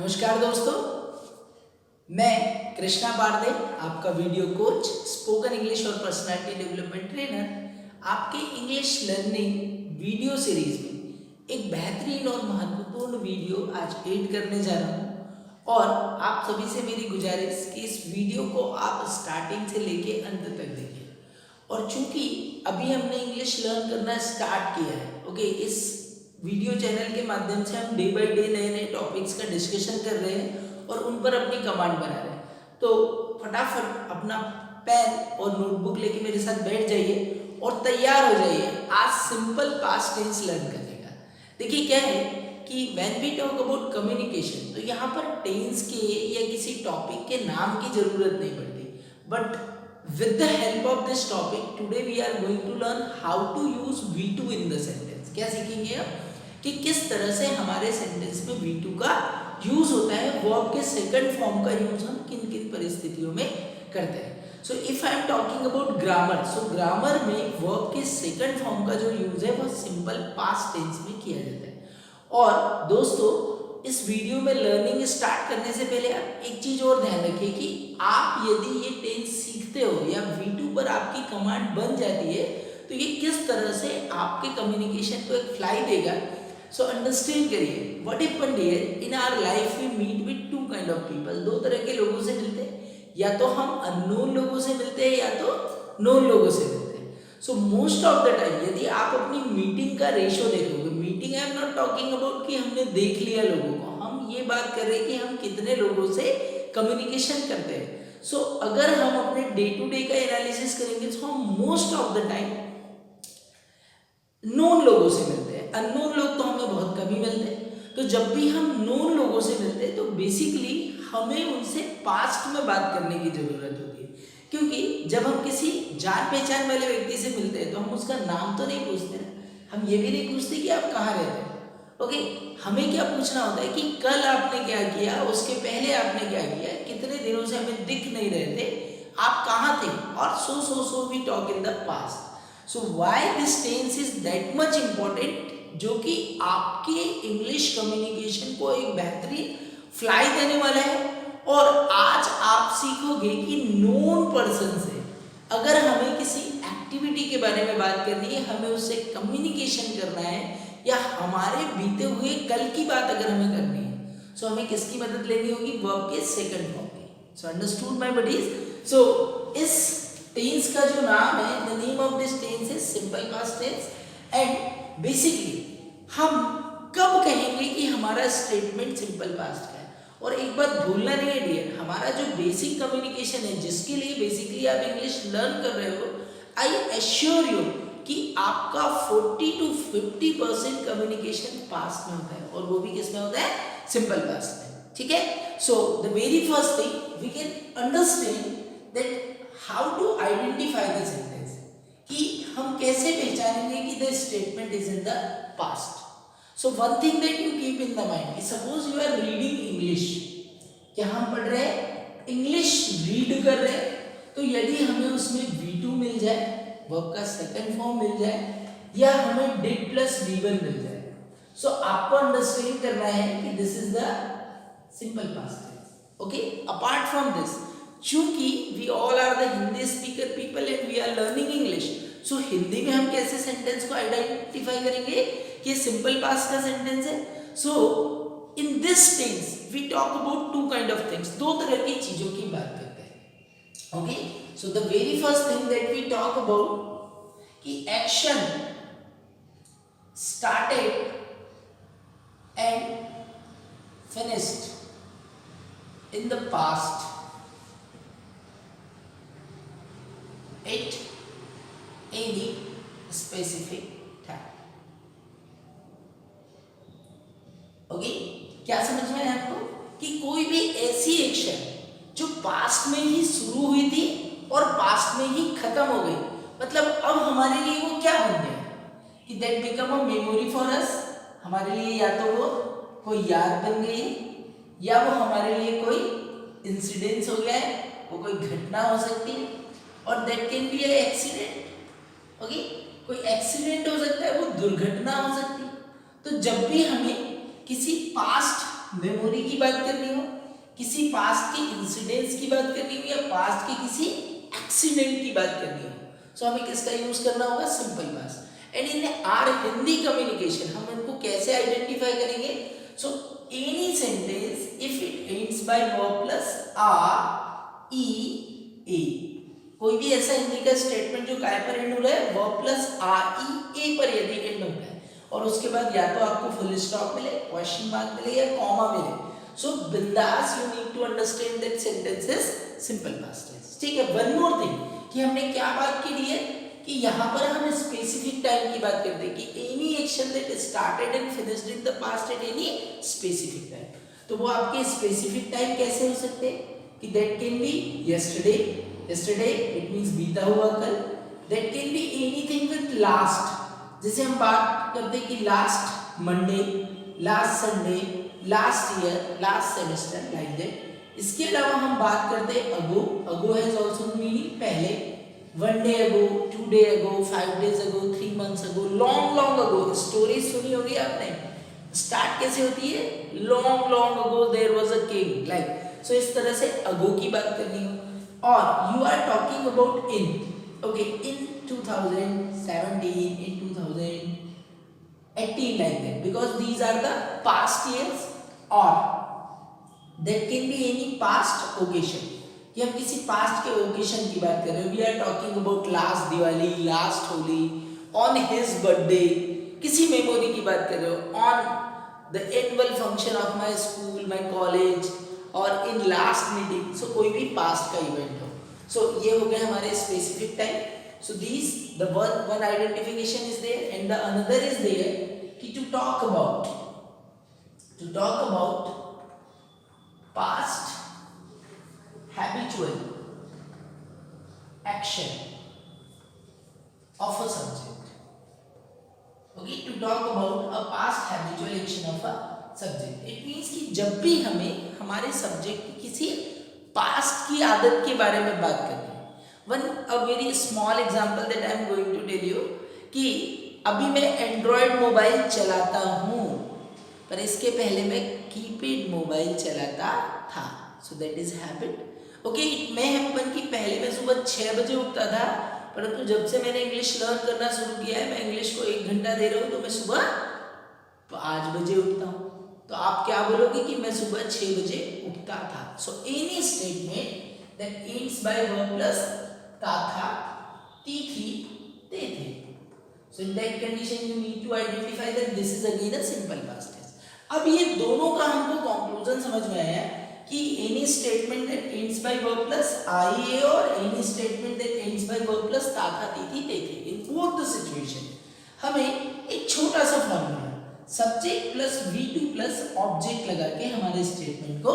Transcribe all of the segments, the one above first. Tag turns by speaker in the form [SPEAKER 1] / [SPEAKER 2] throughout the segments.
[SPEAKER 1] नमस्कार दोस्तों, मैं कृष्णा पारदे, आपका वीडियो कोच, स्पोकन इंग्लिश और पर्सनालिटी डेवलपमेंट ट्रेनर, आपके इंग्लिश लर्निंग वीडियो सीरीज में एक बेहतरीन और महत्वपूर्ण वीडियो आज एड करने जा रहा हूँ। और आप सभी से मेरी गुजारिश कि इस वीडियो को आप स्टार्टिंग से लेके अंत तक देखिए। और चूंकि अभी हमने इंग्लिश लर्न करना स्टार्ट किया है, ओके, इस वीडियो चैनल के माध्यम से हम डे बाय डे नए नए टॉपिक्स का डिस्कशन कर रहे हैं और उन पर अपनी कमांड बना रहे हैं। तो फटाफट अपना पेन और नोटबुक लेके मेरे साथ बैठ जाइए और तैयार हो जाइए आज सिंपल पास्ट टेंस लर्न करने का। देखिए क्या है कि when we talk about communication, तो यहाँ पर टेंस के या किसी टॉपिक के नाम की जरूरत नहीं पड़ती, but with the help of this topic today we are going to learn how to use V2 in the sentence। क्या सीखेंगे हम कि किस तरह से हमारे सेंटेंस में V2 का यूज होता है, वर्ब के सेकंड फॉर्म का यूज हम किन किन परिस्थितियों में करते हैं। So if I am talking about grammar, so grammar में वर्ब के सेकंड फॉर्म का जो यूज है वह सिंपल पास्ट टेंस में किया जाता है। और दोस्तों, इस वीडियो में लर्निंग स्टार्ट करने से पहले आप एक चीज और ध्यान रखिए कि आप यदि ये टेंस सीखते हो या V2 पर आपकी कमांड बन जाती है तो ये किस तरह से आपके कम्युनिकेशन को एक फ्लाई देगा। सो अंडरस्टैंड करिए what happened here in our life we meet with two kind of people. दो तरह के लोगों से मिलते हैं, या तो हम अननोन लोगों से मिलते हैं या तो नोन लोगों से मिलते हैं। So most of the time यदि आप अपनी मीटिंग का रेशो देखोगे, meeting I am not talking about कि हमने देख लिया लोगों को, हम ये बात कर रहे हैं कि हम कितने लोगों से कम्युनिकेशन करते हैं। सो अगर हम अपने डे टू डे का एनालिसिस करेंगे तो हम most of the time known लोगों से मिलते हैं, अननोन लोग तो हमें बहुत कम ही मिलते हैं। तो जब भी हम नोन लोगों से मिलते हैं तो बेसिकली हमें उनसे पास्ट में बात करने की जरूरत होती है, क्योंकि जब हम किसी जान पहचान वाले व्यक्ति से मिलते हैं तो हम उसका नाम तो नहीं पूछते ना, हम ये भी नहीं पूछते कि आप कहाँ रहते हैं। ओके, हमें क्या पूछना होता है कि कल आपने क्या किया, उसके पहले आपने क्या किया, कितने दिनों से हमें दिख नहीं रहे थे, आप कहाँ थे, और so we talk in the past. So why this tense is that much important, जो कि आपके इंग्लिश कम्युनिकेशन को एक बेहतरीन फ्लाई देने वाला है। और आज आप सीखोगे कि नोन पर्सन से अगर हमें किसी एक्टिविटी के बारे में बात करनी है, हमें उससे कम्युनिकेशन करना है, या हमारे बीते हुए कल की बात अगर हमें करनी है, सो हमें किसकी मदद लेनी होगी, वर्ब के सेकंड फॉर्म की। So understood my buddies. So इस टेंस का जो नाम है, the name of this tense is simple past tense. And basically हम कब कहेंगे कि हमारा स्टेटमेंट सिंपल पास्ट का है। और एक बात भूलना नहीं है डियर, हमारा जो बेसिक कम्युनिकेशन है, जिसके लिए बेसिकली आप इंग्लिश लर्न कर रहे हो, आई एश्योर यू कि आपका 40 to 50% कम्युनिकेशन पास्ट में होता है, और वो भी किस में होता है, सिंपल पास्ट में। ठीक है। So the very first thing we can understand that how to identify the sentence, कि हम कैसे पहचानेंगे कि the statement is in the past. So one thing that you keep in the mind, suppose you are reading English, क्या हम पढ़ रहे हैं, इंग्लिश रीड कर रहे हैं, तो यदि हमें उसमें V2 मिल जाए, वर्ब का सेकंड फॉर्म मिल जाए, या हमें डिड प्लस V1 मिल जाए, सो आपको अंडरस्टैंड करना है कि this is the simple past tense. Okay, apart from this, चूंकि we all are the Hindi speaker people and we are learning English, so Hindi में हम कैसे सेंटेंस को आइडेंटिफाई करेंगे कि सिंपल पास्ट का सेंटेंस है। So in this tense we talk about two kind of things, दो तरह की चीजों की बात करते हैं। Okay, so the very first thing that we talk about कि action started and finished in the past at any specific time। Okay, क्या समझ में आया आपको कि कोई भी ऐसी एक्शन जो पास्ट में ही शुरू हुई थी और पास्ट में ही खत्म हो गई, मतलब अब हमारे लिए वो क्या बन गया कि that become a memory for us, हमारे लिए या तो वो कोई याद बन गई, या वो हमारे लिए कोई इंसिडेंस हो गया है, वो कोई घटना हो सकती है, और that can B A accident. Okay, कोई एक्सीडेंट हो सकता है, वो दुर्घटना हो सकती है। तो जब भी हमें किसी पास्ट मेमोरी की बात करनी हो, किसी पास्ट के इंसिडेंट्स की बात करनी हो, या पास्ट के किसी एक्सीडेंट की बात करनी हो, सो हमें किसका यूज करना होगा, simple past. And in our Hindi communication हम इनको कैसे आइडेंटिफाई करेंगे, so any sentence if it ends by verb plus R E A, कोई भी ऐसा हिंदी का स्टेटमेंट जो काय पर एंड हो रहा है, वर्ब प्लस आर ई ए पर यदि एंड होता है और उसके बाद या तो आपको फुल स्टॉप मिले, क्वेश्चन मार्क मिले या कॉमा मिले, सो बिंदास you need to understand that sentence is simple past tense. ठीक है, वन मोर थिंग कि हमने क्या बात की है कि यहाँ पर हम स्पेसिफिक टाइम की बात करते हैं कि any action that started and finished in the past at any specific time, तो वो आपके स्पेसिफिक टाइम कैसे हो सकते हैं कि that can be yesterday, yesterday it means बीता हुआ कल, that can be anything with last, जैसे हम बात करते हैं कि last Monday, last Sunday, last year, last semester, like that. इसके अलावा हम बात करते हैं ago, ago has also meaning पहले, one day ago, two day ago, 5 days ago, 3 months ago, long long ago. Story सुनी होगी आपने, स्टार्ट कैसे होती है, long long ago there was a king, like so इस तरह से अगो की बात करनी हो। और you are talking about in, okay, in 2017, in 2018, like that, because these are the past years, or that can be any past occasion, कि हम किसी पास्ट के ओकेशन की बात कर रहे हो, we are talking about last Diwali, last Holi, on his birthday, किसी मेमोरी की बात कर रहे हो, on the annual function of my school, my college, और इन लास्ट मीटिंग, सो कोई भी पास्ट का इवेंट हो। सो ये हो गया हमारे specific time. So these, the one identification is there, and the another is there कि to talk about past habitual action of a subject. Okay, to talk about a past habitual action of a subject. It means कि जब भी हमें हमारे subject की किसी past की आदत के बारे में बात करनी, one a very small example that I am going to tell you कि अभी मैं एंड्रॉयड मोबाइल चलाता हूँ, पर इसके पहले मैं कीपैड मोबाइल चलाता था, so that is habit. Okay, it may happen कि पहले मैं सुबह 6 बजे उठता था, परंतु जब से मैंने इंग्लिश लर्न करना शुरू किया है, मैं इंग्लिश को 1 घंटा दे रहा हूँ, तो मैं सुबह 5 बजे उठता हूँ। तो आप क्या बोलोगे कि मैं सुबह 6 बजे उठता था। So any statement that ends by verb plus ता था, ती थी, ते थे, so in that condition you need to identify that this is again a simple past tense. अब ये दोनों का हमको कंक्लूजन समझ में आया कि any statement that ends by verb plus ia और any statement that ends by verb plus ता था, ती थी, ते थे, in both the situation हमें एक छोटा सा formula subject plus V2 plus object लगा के हमारे स्टेटमेंट को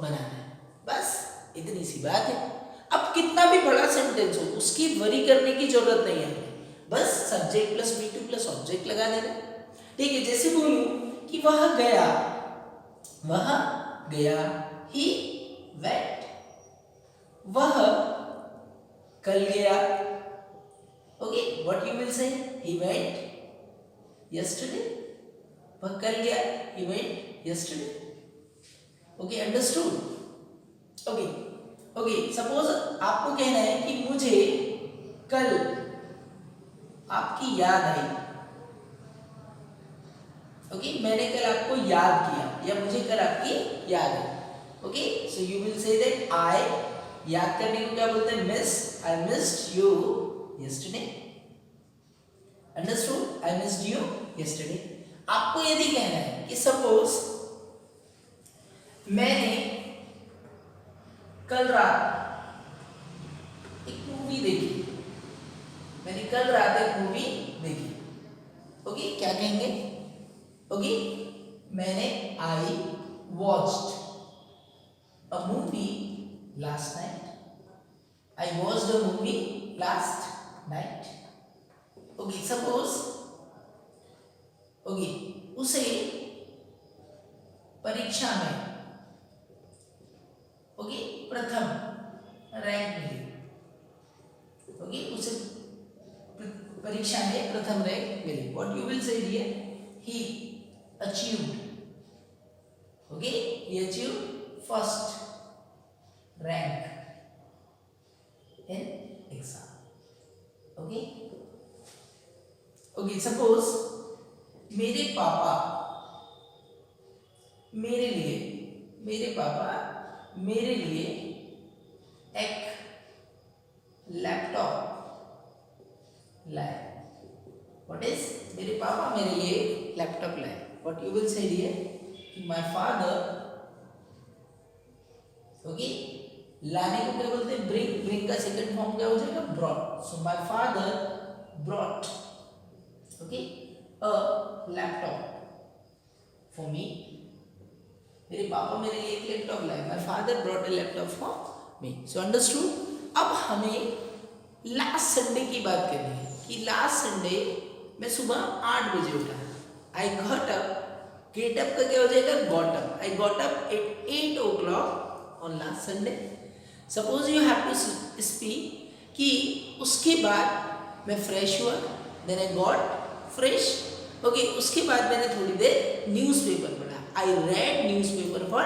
[SPEAKER 1] बनाना है, बस इतनी सी बात है। अब कितना भी बड़ा सेंटेंस हो उसकी वरी करने की जरूरत नहीं है, बस subject plus V2 plus object लगा देना। ठीक है, जैसे बोलूं कि वह गया, वह गया, ही वेंट, वह कल गया, ओके, व्हाट यू विल से, ही वेंट यस्टरडे, वह कल गया, he went yesterday, okay, understood. Okay okay, suppose आपको कहना है कि मुझे कल आपकी याद आई, ओके, मैंने कल आपको याद किया या मुझे कल आपकी याद आई, okay, so you will say that I, याद करने को क्या बोलते हैं, miss, I missed you yesterday, understood, I missed you yesterday. आपको यदि कहना है कि सपोज मैंने कल रात एक मूवी देखी, मैंने कल रात एक मूवी देखी, ओके, क्या कहेंगे, ओके, मैंने I watched a movie last night, I watched a movie last night, okay, suppose, okay, उसे परीक्षा में, ओके, प्रथम रैंक मिली, ओके, उसे परीक्षा में प्रथम रैंक मिली, what you will say here, he achieved, okay, achieve first rank in exam. Okay. Okay, suppose मेरे पापा मेरे लिए एक लैपटॉप लाए. What is? मेरे पापा मेरे लिए लैपटॉप लाए. What you will say here? My father, okay, लाने को क्या बोलते हैं? Bring का सेकंड फॉर्म क्या हो जाएगा? Brought. So my father brought, okay, a laptop for me. मेरे पापा मेरे लिए एक लैपटॉप लाए. My father brought a laptop for me. So understood? अब हमें लास्ट संडे की बात करनी है कि लास्ट संडे मैं सुबह 8 बजे उठा. I got up. Get up का क्या हो जाएगा? Got up. I got up at 8 o'clock on last Sunday. Suppose you have to speak कि उसके बाद मैं फ्रेश हुआ. Then I got fresh. Okay, उसके बाद मैंने थोड़ी देर न्यूज़पेपर पढ़ा. I read newspaper for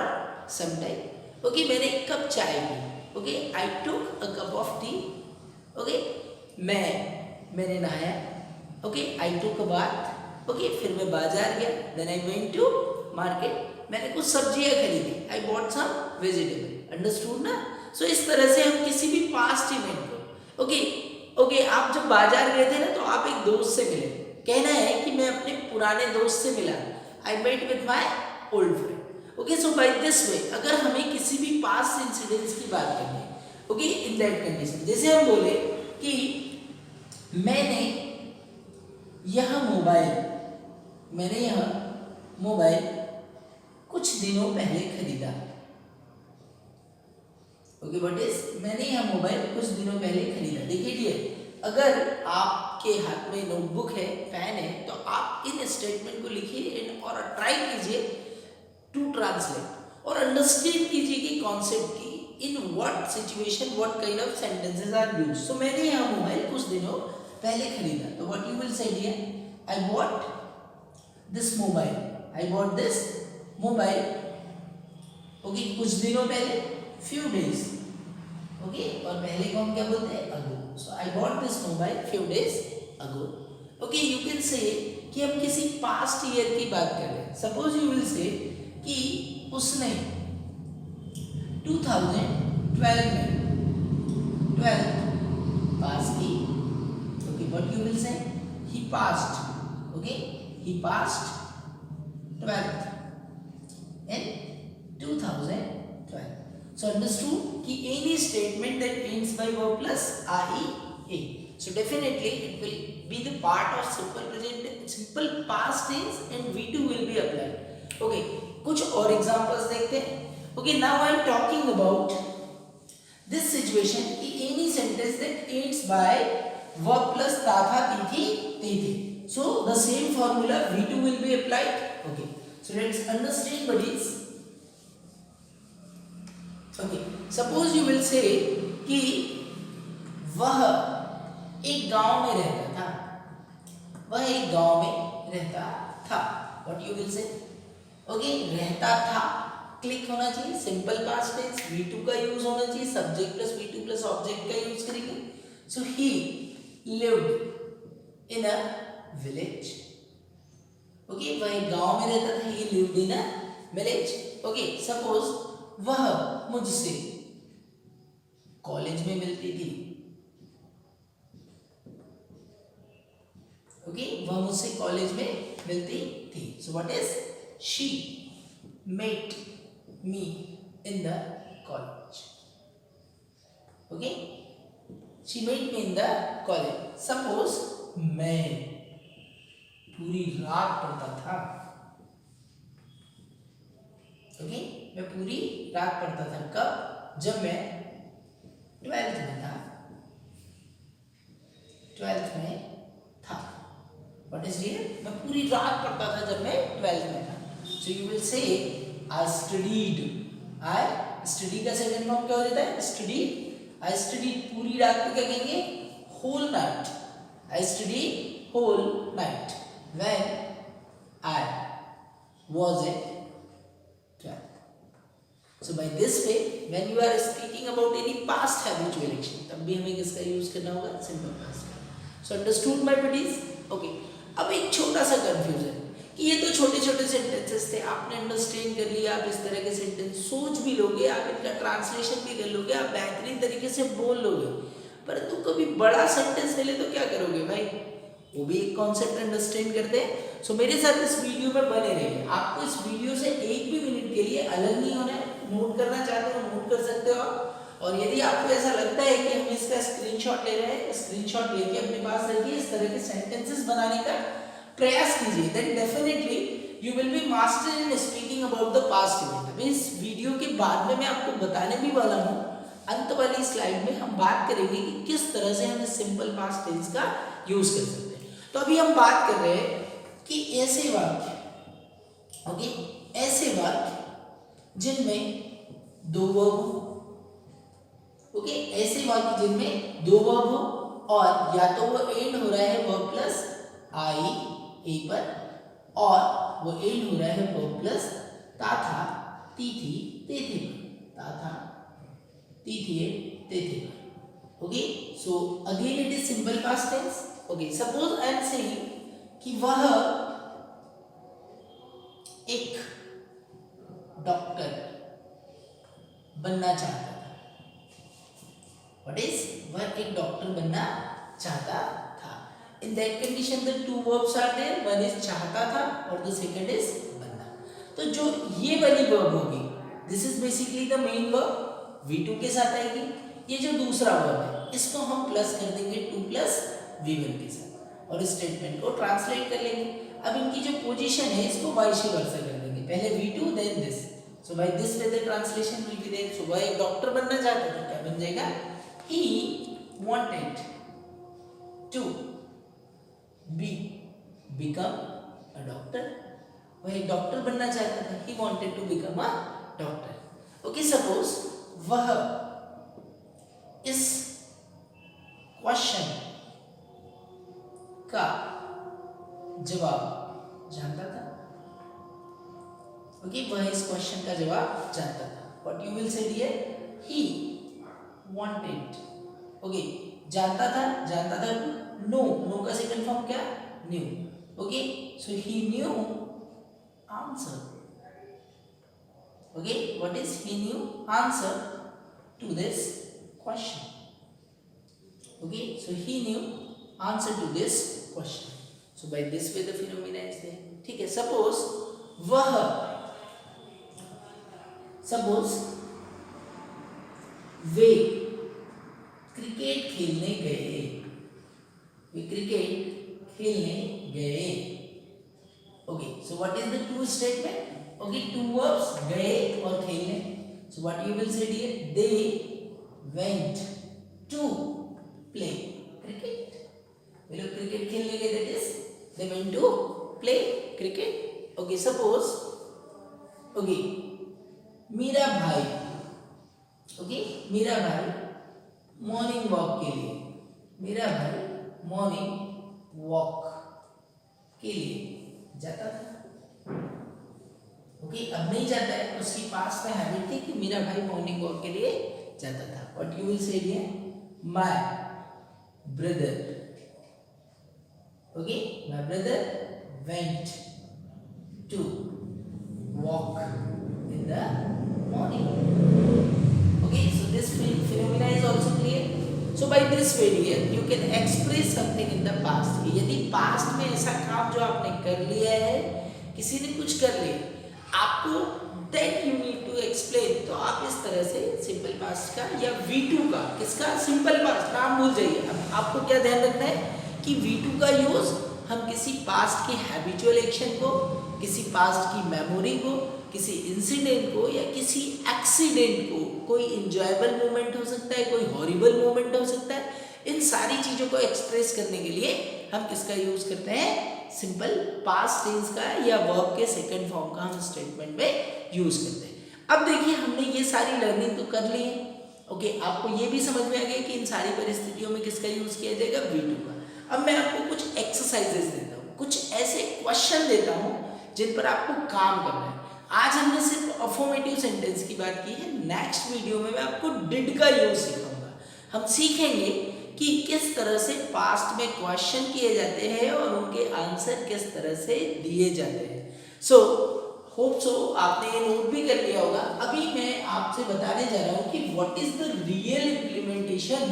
[SPEAKER 1] some time. Okay, मैंने एक कप चाय P. Okay, I took a cup of tea. Okay, मैंने नहाया. Okay, I took a bath. Okay, फिर मैं बाजार गया. Then I went to market. मैंने कुछ सब्जियां खरीदी. I bought some vegetable. Understood ना? So इस तरह से हम किसी भी past event को, okay, आप जब बाजार गए थे ना तो आप एक दोस्त से मिले. कहना है कि मैं अपने पुराने दोस्त से मिला. I met with my old friend. Okay, so by this way, अगर हमें किसी भी past incidents की बात करनी है, okay, in that condition, जैसे हम बोले कि मैंने यह मोबाइल कुछ दिनों पहले खरीदा. Okay, what is? मैंने यह मोबाइल कुछ दिनों पहले खरीदा. देखिए डियर, अगर आपके हाथ में नोटबुक है, पेन है, तो आप इन स्टेटमेंट को लिखिए और ट्राई कीजिए टू ट्रांसलेट और अंडरस्टैंड कीजिए कि कॉन्सेप्ट की in what situation what kind of sentences are used. So मैंने यह मोबाइल कुछ दिनों पहले खरीदा. तो what you will say dear? I bought this mobile. Okay, कुछ दिनों पहले, few days. Okay, और पहले को हम क्या बोलते हैं? Ago. So I bought this mobile few days ago. Okay, you can say कि हम किसी past year की बात कर रहे हैं. Suppose you will say कि उसने 2012 में 12th पास की. Okay, what you will say? He passed. Okay, he passed 12th in 2012. So understood कि any statement that ends by verb plus IEA. So definitely it will be the part of simple past tense and V2 will be applied. Okay, कुछ और examples देखते हैं. Okay, now I am talking about this situation कि any sentence that ends by verb plus था, थी, थी. So the same formula V2 will be applied. Okay, so let's understand buddies. Okay, suppose you will say कि वह एक गांव में रहता था. What you will say? Okay, रहता था क्लिक होना चाहिए, सिंपल पास्ट टेंस, V2 का यूज होना चाहिए, subject plus V2 plus object का यूज करेंगे. So he lived in a village. Okay, वह एक गांव में रहता था. He lived in a village. Okay, suppose वह मुझसे कॉलेज में मिलती थी. Okay, वह मुझसे कॉलेज में मिलती थी. So what is? She met me in the college. Okay, she met me in the college. Suppose मैं पूरी रात पढ़ता था. ओके, मैं पूरी रात पढ़ता था. कब? जब मैं 12th में था. What is here? मैं पूरी रात पढ़ता था जब मैं 12th में था. So you will say I studied. study का सेकंड फॉर्म क्या हो जाता है? studied. I studied पूरी रात को क्या कहेंगे? whole night. I studied whole night when I was at 12th. So by this way when you are speaking about any past habitual action तब भी हमें किसका यूज करना होगा, सिंपल पास्ट का। So understood my buddies? Okay, अब एक छोटा सा कंफ्यूजन कि ये तो छोटे छोटे सेंटेंसेस थे, आपने अंडरस्टैंड कर लिया, आप इस तरह के सेंटेंस सोच भी लोगे, आप इनका ट्रांसलेशन भी कर लोगे, आप बेहतरीन तरीके से बोल लोगे, परंतु कभी बड़ा सेंटेंस मिले तो क्या करोगे भाई, वो भी एक कॉन्सेप्ट अंडरस्टैंड करते हैं। सो मेरे साथ इस वीडियो में बने रहिए, आपको इस वीडियो से एक भी मिनट के लिए अलग नहीं होना है, नोट करना चाहते हो नोट कर सकते हो आप, और यदि आपको ऐसा लगता है कि हम इसका स्क्रीनशॉट ले रहे हैं, स्क्रीनशॉट लेके अपने पास रखिए, इस तरह के सेंटेंसेस बनाने का प्रयास कीजिए, then definitely you will be master in speaking about the past event. अभी इस वीडियो के बाद में मैं आपको बताने भी वाला हूँ, अंत वाली स्लाइड में हम बात करेंगे कि किस तरह से हम सिंपल पास्ट टेंस का यूज कर सकते हैं। तो अभी हम बात कर रहे हैं कि ऐसे वाक्य, ओके, ऐसे वाक्य जिनमें दो वर्ब हो, ओके, ऐसे वाक्य जिनमें दो वर्ब हो और या तो वो एंड हो रहा है वर्ब प्लस आई ए पर, और वो एंड हो रहा है वर्ब प्लस ता था ती थी ते थे पर, ता था ती थी ते थे पर। Okay, so again it is simple past tense. Okay, suppose I am saying कि वह एक डॉक्टर बनना चाहता था। व्हाट इज, वह एक डॉक्टर बनना चाहता था। In that condition the two verbs are there, one is चाहता था और द सेकंड इज बनना। तो जो ये वाली वर्ब होगी, this is basically the main verb, V2 के साथ आएगी। ये जो दूसरा वर्ब है इसको हम प्लस कर देंगे 2 प्लस V1 के साथ और स्टेटमेंट को ट्रांसलेट कर लेंगे। अब इनकी जो पोजीशन है इसको वाइस वर्सा कर देंगे, पहले V2 then this. So by this way the translation will be there. So वह एक डॉक्टर बनना चाहता था, क्या बन जाएगा, he wanted to become a doctor। वह एक डॉक्टर बनना चाहता था, he wanted to become a doctor। Okay, suppose वह इस क्वेश्चन का जवाब जानता था। ओके, वह इस क्वेश्चन का जवाब जानता था। What you will say here, he wanted, okay, जानता था, नो का सेकंड फॉर्म क्या, knew. Okay, so he knew answer. Okay, what is, he knew answer to this question. Okay, so he knew answer to this question. So by this way the phenomena is there. ठीक है, suppose वे cricket खेलने गए, वे cricket खेलने गए। Okay, so what is the two statement, okay, two verbs, गए और खेलने। So what you will say here, they went to play cricket. वे लोग क्रिकेट खेलने गए, that is they went to play cricket. Okay, suppose, okay, मेरा भाई, okay, मेरा भाई मॉर्निंग वॉक के लिए, मेरा भाई मॉर्निंग वॉक के लिए जाता था। ओके, अब नहीं जाता है, उसकी पास में हैबिट थी कि मेरा भाई मॉर्निंग वॉक के लिए जाता था। What you will say here, my brother, okay, my brother went to walk in the morning. Okay, so this phenomena is also clear. So by this way here you can express something in the past। यदि past में ऐसा काम जो आपने कर लिया है, किसी ने कुछ कर लिया, आपको then you need to explain, तो आप इस तरह से simple past का या V2 का, किसका, simple past, नाम भूल जाइए। अब आपको क्या ध्यान रखना है कि V2 का यूज हम किसी पास्ट की हैबिचुअल एक्शन को, किसी पास्ट की मेमोरी को, किसी इंसिडेंट को या किसी एक्सीडेंट को, कोई इंजॉयबल मोमेंट हो सकता है, कोई हॉरिबल मोमेंट हो सकता है, इन सारी चीज़ों को एक्सप्रेस करने के लिए हम किसका यूज करते हैं, सिंपल पास्ट टेंस का या वर्ब के सेकंड फॉर्म का हम स्टेटमेंट में यूज करते हैं। अब देखिए, हमने ये सारी लर्निंग तो कर ली है। ओके, आपको ये भी समझ में आ गया कि इन सारी परिस्थितियों में किसका यूज किया जाएगा, V2 का। अब मैं आपको कुछ एक्सरसाइजेस देता हूँ, कुछ ऐसे क्वेश्चन देता हूँ जिन पर आपको काम करना है। आज हमने सिर्फ अफर्मेटिव सेंटेंस की बात की है। नेक्स्ट वीडियो में मैं आपको डिड का यूज सिखाऊंगा। हम सीखेंगे कि किस तरह से पास्ट में क्वेश्चन किए जाते हैं और उनके आंसर किस तरह से दिए जाते हैं। सो होप सो आपने ये नोट भी कर लिया होगा। अभी मैं आपसे बताने जा रहा हूँ कि what is the real implementation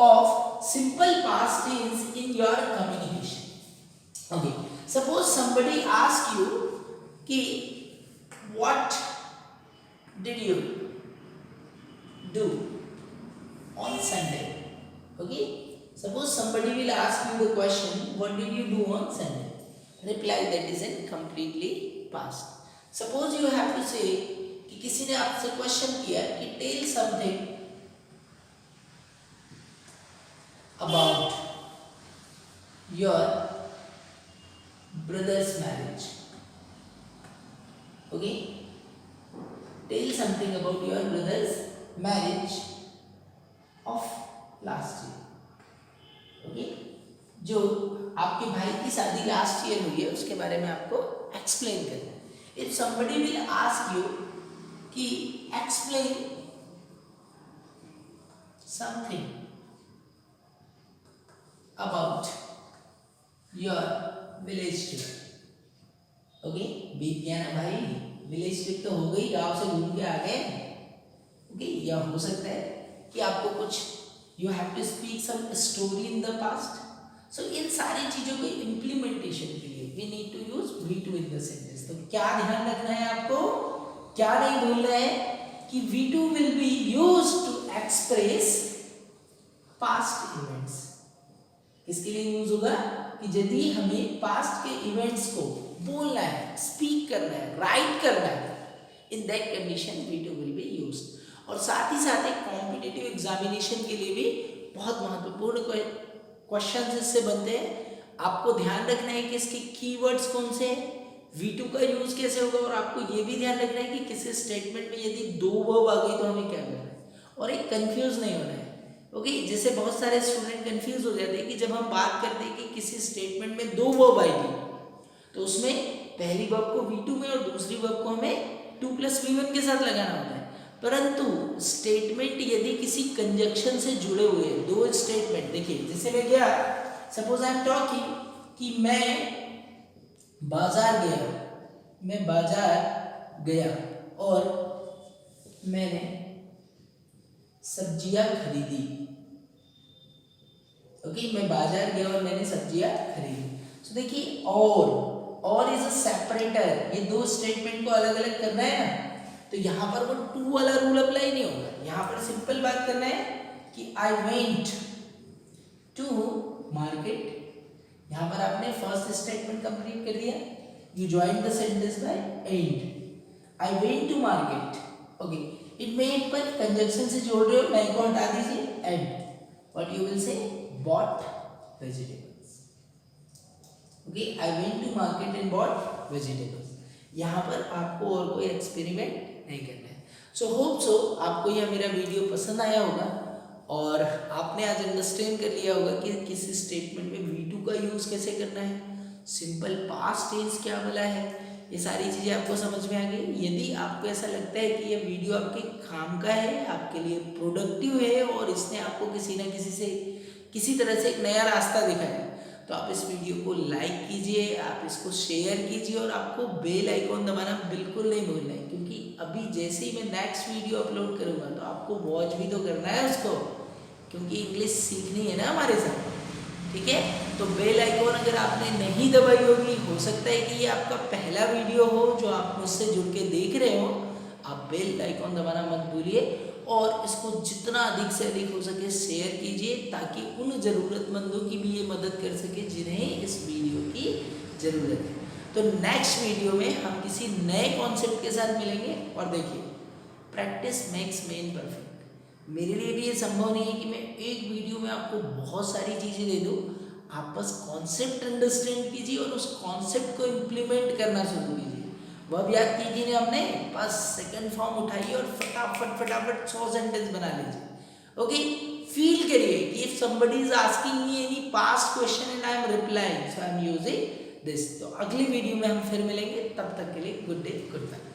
[SPEAKER 1] of simple past tense in your communication. Okay, suppose somebody ask you कि what did you do on Sunday? Okay, suppose somebody will ask you the question what did you do on Sunday? Reply that is in completely past. Suppose you have to say कि किसी ने आपसे question किया कि tell something about your brother's marriage. Okay, tell something about your brother's marriage of last year. Okay, जो आपके भाई की शादी लास्ट ईयर हुई है उसके बारे में आपको एक्सप्लेन करना है। If somebody will ask you कि explain something about your village trip. Okay, बीत गया ना भाई, विलेज ट्रिप तो हो गई, गांव से घूम के आ गए। ओके, या हो सकता है कि आपको कुछ you have to speak some story in the past. So इन सारी चीजों के इम्प्लीमेंटेशन के लिए we need to use V2 in the sentence. तो क्या ध्यान रखना है आपको, क्या नहीं भूलना है कि V2 will be used to express past events. इसके लिए यूज होगा कि यदि हमें पास्ट के इवेंट्स को बोलना है, स्पीक करना है, राइट करना है, इन that condition V2 will be used. और साथ ही साथ एक कॉम्पिटिटिव एग्जामिनेशन के लिए भी बहुत महत्वपूर्ण क्वेश्चन इससे बनते हैं। आपको ध्यान रखना है कि इसके कीवर्ड्स कौन से हैं, V2 का यूज कैसे होगा, और आपको ये भी ध्यान रखना है कि किसी स्टेटमेंट में यदि दो वर्ब आ गई तो हमें क्या करना है, और एक कंफ्यूज नहीं होना है। ओके, जैसे बहुत सारे स्टूडेंट कंफ्यूज हो जाते हैं कि जब हम बात करते हैं कि किसी स्टेटमेंट में दो वर्ब आएगी तो उसमें पहली वर्ब को V2 में और दूसरी वर्ब को हमें 2 + V1 के साथ लगाना होता है। परंतु स्टेटमेंट यदि किसी कंजक्शन से जुड़े हुए हैं, दो स्टेटमेंट, देखिए जैसे मैं गया, सपोज आई एम टॉकिंग कि मैं बाजार गया और मैंने सब्जियां खरीदी। ओके, मैं बाजार गया और मैंने सब्जियां खरीदी। तो देखिए और इज अ सेपरेटर, ये दो स्टेटमेंट को अलग अलग करना है ना, तो यहाँ पर वो 2 वाला रूल अप्लाई नहीं होगा। यहाँ पर सिंपल बात करना है कि आई वेंट टू मार्केट। यहाँ पर आपने फर्स्ट स्टेटमेंट कंप्लीट कर दिया, you join the sentence by and. I went to market. Okay, it में पर कंजक्शन से जोड़ रहे हो, मैं को हटा दीजिए and what you will say bought vegetables. Okay, I went to market and bought vegetables. यहाँ पर आपको और कोई एक्सपेरिमेंट नहीं करना है। सो होप सो आपको यह मेरा वीडियो पसंद आया होगा और आपने आज अंडरस्टैंड कर लिया होगा कि किसी स्टेटमेंट में V2 का यूज कैसे करना है, सिंपल पास्ट टेंस क्या बोला है, ये सारी चीज़ें आपको समझ में आ गई। यदि आपको ऐसा लगता है कि यह वीडियो आपके काम का है, आपके लिए प्रोडक्टिव है और इसने आपको किसी न किसी तरह से एक नया रास्ता दिखाया, तो आप इस वीडियो को लाइक कीजिए, आप इसको शेयर कीजिए और आपको बेल आइकॉन दबाना बिल्कुल नहीं भूलना है, क्योंकि अभी जैसे ही मैं नेक्स्ट वीडियो अपलोड करूँगा तो आपको वॉच भी तो करना है उसको, क्योंकि इंग्लिश सीखनी है ना हमारे साथ। ठीक है, तो बेल आइकॉन अगर आपने नहीं दबाई होगी, हो सकता है कि ये आपका पहला वीडियो हो जो आप मुझसे जुड़ के देख रहे हो, आप बेल आइकॉन दबाना मत भूलिए और इसको जितना अधिक से अधिक हो सके शेयर कीजिए, ताकि उन ज़रूरतमंदों की भी ये मदद कर सके जिन्हें इस वीडियो की ज़रूरत है। तो नेक्स्ट वीडियो में हम किसी नए कॉन्सेप्ट के साथ मिलेंगे। और देखिए, प्रैक्टिस मेक्स मैन परफेक्ट। मेरे लिए भी ये संभव नहीं है कि मैं एक वीडियो में आपको बहुत सारी चीज़ें दे दूँ। आप बस कॉन्सेप्ट अंडरस्टैंड कीजिए और उस कॉन्सेप्ट को इम्प्लीमेंट करना शुरू कीजिए। वर्ब याद कीजिए ना आपने, बस सेकंड फॉर्म उठाइए और फटाफट 100 सेंटेंस बना लीजिए। ओके, फील करिए कि if somebody is asking me any past question and I am replying, so I am using this। तो अगली वीडियो में हम फिर मिलेंगे, तब तक के लिए गुड डे, गुड बाय।